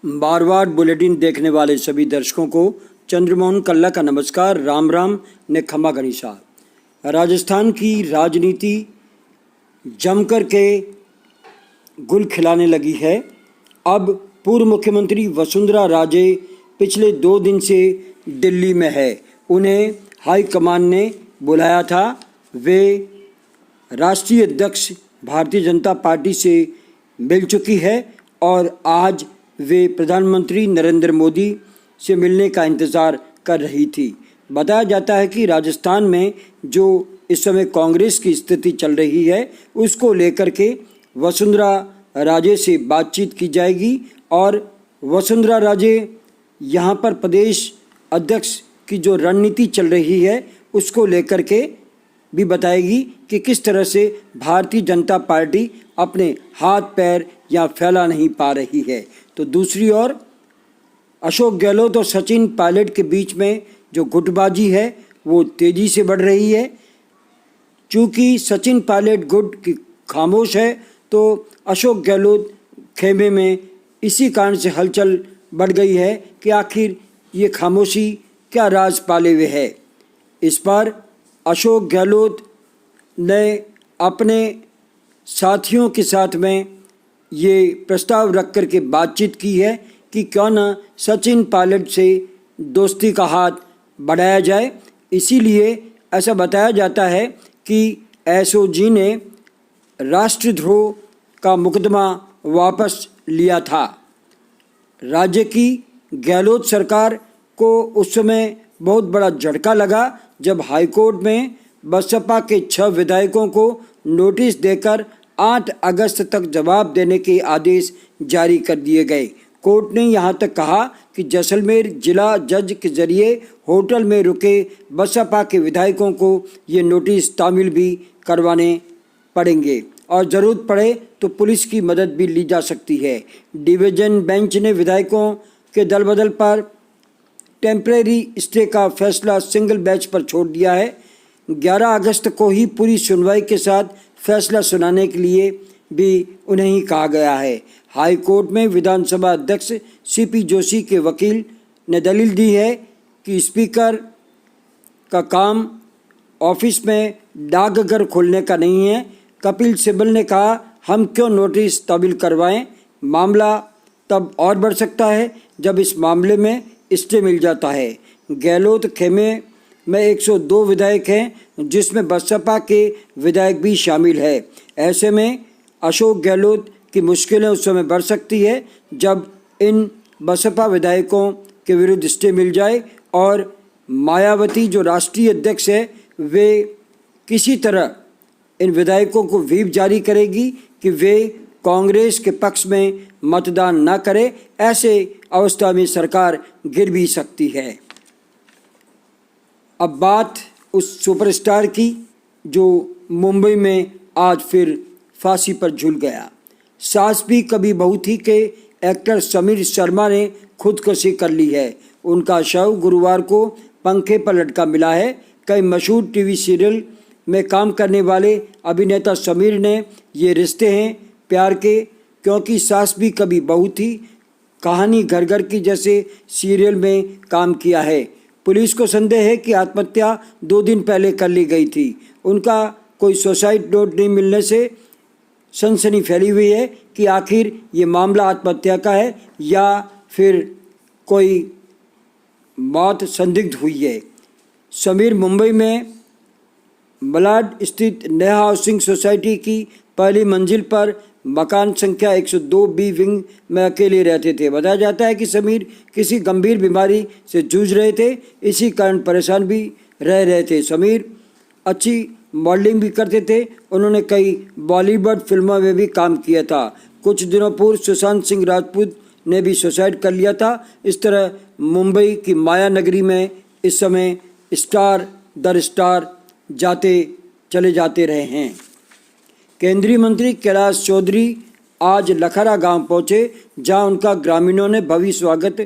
बार बार bulletin देखने वाले सभी दर्शकों को चंद्रमोहन कल्ला का नमस्कार। राम राम ने खमा गणिसा। राजस्थान की राजनीति जमकर के गुल खिलाने लगी है। अब पूर्व मुख्यमंत्री वसुंधरा राजे पिछले 2 दिन से दिल्ली में है। उन्हें हाईकमान ने बुलाया था। वे राष्ट्रीय अध्यक्ष भारतीय जनता पार्टी से मिल चुकी है और आज वे प्रधानमंत्री नरेंद्र मोदी से मिलने का इंतज़ार कर रही थी। बताया जाता है कि राजस्थान में जो इस समय कांग्रेस की स्थिति चल रही है उसको लेकर के वसुंधरा राजे से बातचीत की जाएगी और वसुंधरा राजे यहाँ पर प्रदेश अध्यक्ष की जो रणनीति चल रही है उसको लेकर के भी बताएगी कि किस तरह से भारतीय जनता पार्टी अपने हाथ पैर यहाँ फैला नहीं पा रही है। तो दूसरी ओर अशोक गहलोत और सचिन पायलट के बीच में जो गुटबाजी है वो तेज़ी से बढ़ रही है। चूँकि सचिन पायलट गुट की खामोश है तो अशोक गहलोत खेमे में इसी कारण से हलचल बढ़ गई है कि आखिर ये खामोशी क्या राज पाले हुए है। इस पर अशोक गहलोत ने अपने साथियों के साथ में ये प्रस्ताव रख कर के बातचीत की है कि क्यों न सचिन पायलट से दोस्ती का हाथ बढ़ाया जाए। इसीलिए ऐसा बताया जाता है कि एसओजी ने राष्ट्रद्रोह का मुकदमा वापस लिया था। राज्य की गहलोत सरकार को उस समय बहुत बड़ा झटका लगा जब हाईकोर्ट में बसपा के 6 विधायकों को नोटिस देकर 8 अगस्त तक जवाब देने के आदेश जारी कर दिए गए। कोर्ट ने यहां तक कहा कि जैसलमेर जिला जज के जरिए होटल में रुके बसपा के विधायकों को ये नोटिस तामील भी करवाने पड़ेंगे और ज़रूरत पड़े तो पुलिस की मदद भी ली जा सकती है। डिवीज़न बेंच ने विधायकों के दल बदल पर टेम्परेरी स्टे का फैसला सिंगल बेंच पर छोड़ दिया है। 11 अगस्त को ही पूरी सुनवाई के साथ फैसला सुनाने के लिए भी उन्हें ही कहा गया है। हाई कोर्ट में विधानसभा अध्यक्ष सीपी जोशी के वकील ने दलील दी है कि स्पीकर का काम ऑफिस में डाकघर खोलने का नहीं है। कपिल सिब्बल ने कहा हम क्यों नोटिस तामील करवाएं, मामला तब और बढ़ सकता है जब इस मामले में स्टे मिल जाता है। गहलोत खेमे में 102 विधायक हैं जिसमें बसपा के विधायक भी शामिल है। ऐसे में अशोक गहलोत की मुश्किलें उस समय बढ़ सकती है जब इन बसपा विधायकों के विरुद्ध स्टे मिल जाए और मायावती जो राष्ट्रीय अध्यक्ष है वे किसी तरह इन विधायकों को व्हीप जारी करेगी कि वे कांग्रेस के पक्ष में मतदान न करें। ऐसे अवस्था में सरकार गिर भी सकती है। अब बात उस सुपरस्टार की जो मुंबई में आज फिर फांसी पर झूल गया। सास भी कभी बहू थी के एक्टर समीर शर्मा ने खुदकुशी कर ली है। उनका शव गुरुवार को पंखे पर लटका मिला है। कई मशहूर टीवी सीरियल में काम करने वाले अभिनेता समीर ने ये रिश्ते हैं प्यार के, क्योंकि सास भी कभी बहू थी कहानी घर घर की जैसे सीरियल में काम किया है। पुलिस को संदेह है कि आत्महत्या 2 दिन पहले कर ली गई थी। उनका कोई सुसाइड नोट नहीं मिलने से सनसनी फैली हुई है कि आखिर ये मामला आत्महत्या का है या फिर कोई मौत संदिग्ध हुई है। समीर मुंबई में मलाड स्थित नेहा हाउसिंग सोसाइटी की पहली मंजिल पर मकान संख्या 102 बी विंग में अकेले रहते थे। बताया जाता है कि समीर किसी गंभीर बीमारी से जूझ रहे थे, इसी कारण परेशान भी रह रहे थे। समीर अच्छी मॉडलिंग भी करते थे। उन्होंने कई बॉलीवुड फिल्मों में भी काम किया था। कुछ दिनों पूर्व सुशांत सिंह राजपूत ने भी सुसाइड कर लिया था। इस तरह मुंबई की माया नगरी में इस समय स्टार दर स्टार चले जाते रहे हैं। केंद्रीय मंत्री कैलाश चौधरी आज लखरा गांव पहुंचे जहां उनका ग्रामीणों ने भव्य स्वागत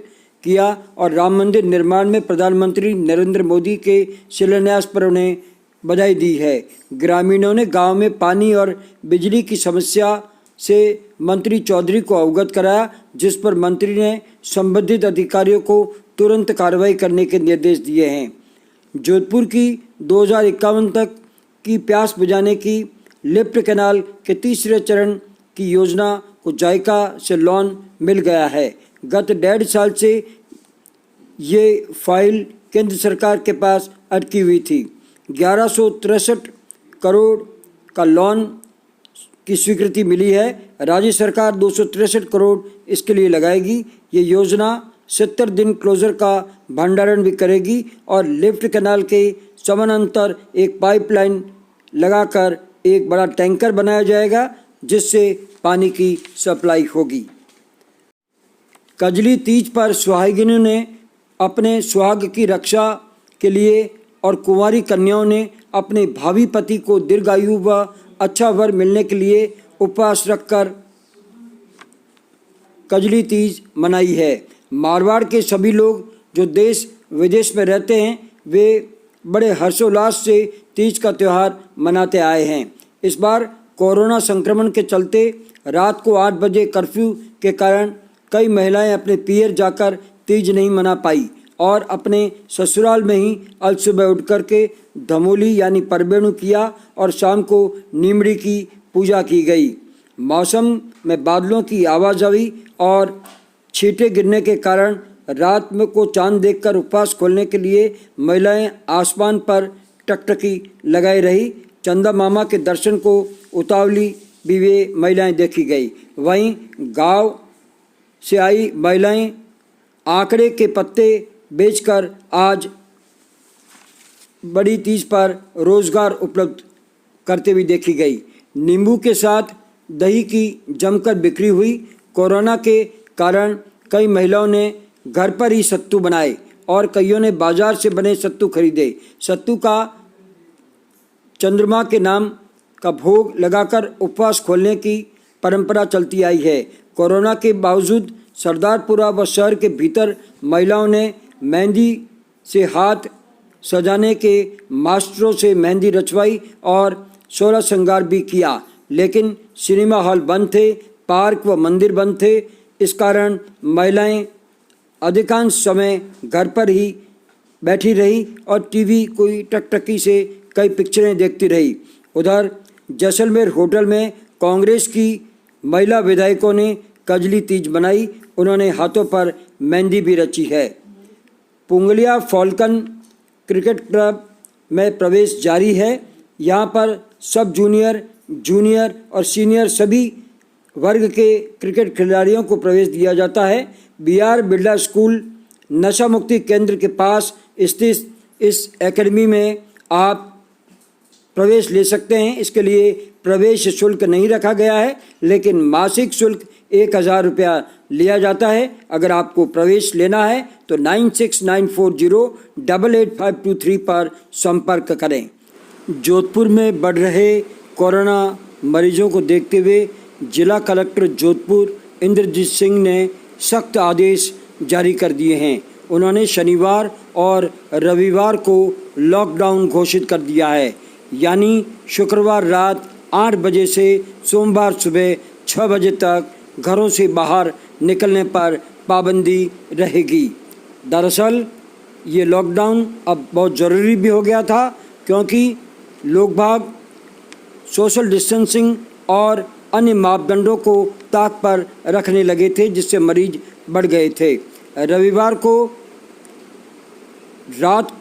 किया और राम मंदिर निर्माण में प्रधानमंत्री नरेंद्र मोदी के शिलान्यास पर उन्हें बधाई दी है। ग्रामीणों ने गांव में पानी और बिजली की समस्या से मंत्री चौधरी को अवगत कराया, जिस पर मंत्री ने संबंधित अधिकारियों को तुरंत कार्रवाई करने के निर्देश दिए हैं। जोधपुर की 2051 तक की प्यास बुझाने की लिफ्ट कैनाल के तीसरे चरण की योजना को जायका से लोन मिल गया है। गत 1.5 साल से ये फाइल केंद्र सरकार के पास अटकी हुई थी। 1163 करोड़ का लोन की स्वीकृति मिली है। राज्य सरकार 263 करोड़ इसके लिए लगाएगी। ये योजना 70 दिन क्लोजर का भंडारण भी करेगी और लिफ्ट कैनाल के समानांतर एक पाइपलाइन लगाकर एक बड़ा टैंकर बनाया जाएगा, जिससे पानी की सप्लाई होगी। कजली तीज पर सुहागिनों ने अपने सुहाग की रक्षा के लिए और कुंवारी कन्याओं ने अपने भावी पति को दीर्घायु व अच्छा वर मिलने के लिए उपवास रखकर कजली तीज मनाई है। मारवाड़ के सभी लोग जो देश विदेश में रहते हैं, वे बड़े हर्षोल्लास से तीज का त्यौहार मनाते आए हैं। इस बार कोरोना संक्रमण के चलते रात को 8 बजे कर्फ्यू के कारण कई महिलाएं अपने पियर जाकर तीज नहीं मना पाई और अपने ससुराल में ही अल सुबह उठ कर के धमोली यानी परबेणु किया और शाम को नीमड़ी की पूजा की गई। मौसम में बादलों की आवाजाही और छींटे गिरने के कारण रात में को चांद देखकर उपवास खोलने के लिए महिलाएं आसमान पर टकटकी लगाई रही। चंदा मामा के दर्शन को उतावली भी वे महिलाएं देखी गई। वहीं गांव से आई महिलाएं आंकड़े के पत्ते बेचकर आज बड़ी तीज पर रोजगार उपलब्ध करते हुए देखी गई। नींबू के साथ दही की जमकर बिक्री हुई। कोरोना के कारण कई महिलाओं ने घर पर ही सत्तू बनाए और कईयों ने बाजार से बने सत्तू खरीदे। सत्तू का चंद्रमा के नाम का भोग लगाकर उपवास खोलने की परंपरा चलती आई है। कोरोना के बावजूद सरदारपुरा व शहर के भीतर महिलाओं ने मेहंदी से हाथ सजाने के मास्टरों से मेहंदी रचवाई और सोलह श्रृंगार भी किया, लेकिन सिनेमा हॉल बंद थे, पार्क व मंदिर बंद थे। इस कारण महिलाएं अधिकांश समय घर पर ही बैठी रही और टीवी कोई टकटकी से कई पिक्चरें देखती रही। उधर जैसलमेर होटल में कांग्रेस की महिला विधायकों ने कजली तीज मनाई। उन्होंने हाथों पर मेहंदी भी रची है। पुंगलिया फॉल्कन क्रिकेट क्लब में प्रवेश जारी है। यहाँ पर सब जूनियर, जूनियर और सीनियर सभी वर्ग के क्रिकेट खिलाड़ियों को प्रवेश दिया जाता है। BR बिरला स्कूल नशा मुक्ति केंद्र के पास स्थित इस एकेडमी में आप प्रवेश ले सकते हैं। इसके लिए प्रवेश शुल्क नहीं रखा गया है, लेकिन मासिक शुल्क 1000 रुपया लिया जाता है। अगर आपको प्रवेश लेना है तो 9694088523 पर संपर्क करें। जोधपुर में बढ़ रहे कोरोना मरीजों को देखते हुए जिला कलेक्टर जोधपुर इंद्रजीत सिंह ने सख्त आदेश जारी कर दिए हैं। उन्होंने शनिवार और रविवार को लॉकडाउन घोषित कर दिया है, यानी शुक्रवार रात 8 बजे से सोमवार सुबह 6 बजे तक घरों से बाहर निकलने पर पाबंदी रहेगी। दरअसल ये लॉकडाउन अब बहुत ज़रूरी भी हो गया था, क्योंकि लोग भाग सोशल डिस्टेंसिंग और अन्य मापदंडों को ताक पर रखने लगे थे, जिससे मरीज बढ़ गए थे। रविवार को रात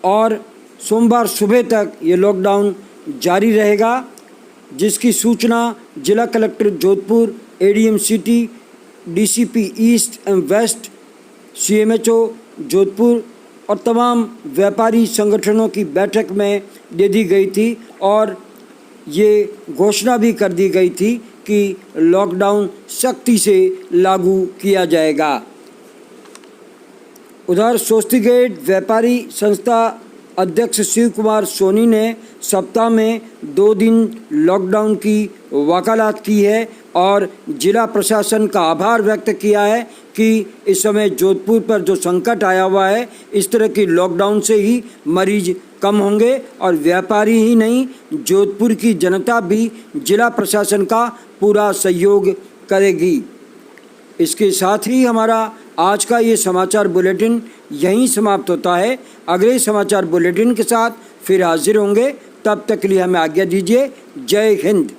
और सोमवार सुबह तक ये लॉकडाउन जारी रहेगा, जिसकी सूचना जिला collector Jodhpur, ADM city, DCP east एवं वेस्ट, CMHO जोधपुर और तमाम व्यापारी संगठनों की बैठक में दे दी गई थी और ये घोषणा भी कर दी गई थी कि लॉकडाउन सख्ती से लागू किया जाएगा। उधर सोस्तीगेट व्यापारी संस्था अध्यक्ष शिव कुमार सोनी ने सप्ताह में 2 दिन लॉकडाउन की वकालत की है और जिला प्रशासन का आभार व्यक्त किया है कि इस समय जोधपुर पर जो संकट आया हुआ है, इस तरह की लॉकडाउन से ही मरीज कम होंगे और व्यापारी ही नहीं, जोधपुर की जनता भी जिला प्रशासन का पूरा सहयोग करेगी। इसके साथ ही हमारा आज का ये समाचार बुलेटिन यहीं समाप्त होता है। अगले समाचार बुलेटिन के साथ फिर हाजिर होंगे, तब तक के लिए हमें आज्ञा दीजिए। जय हिंद।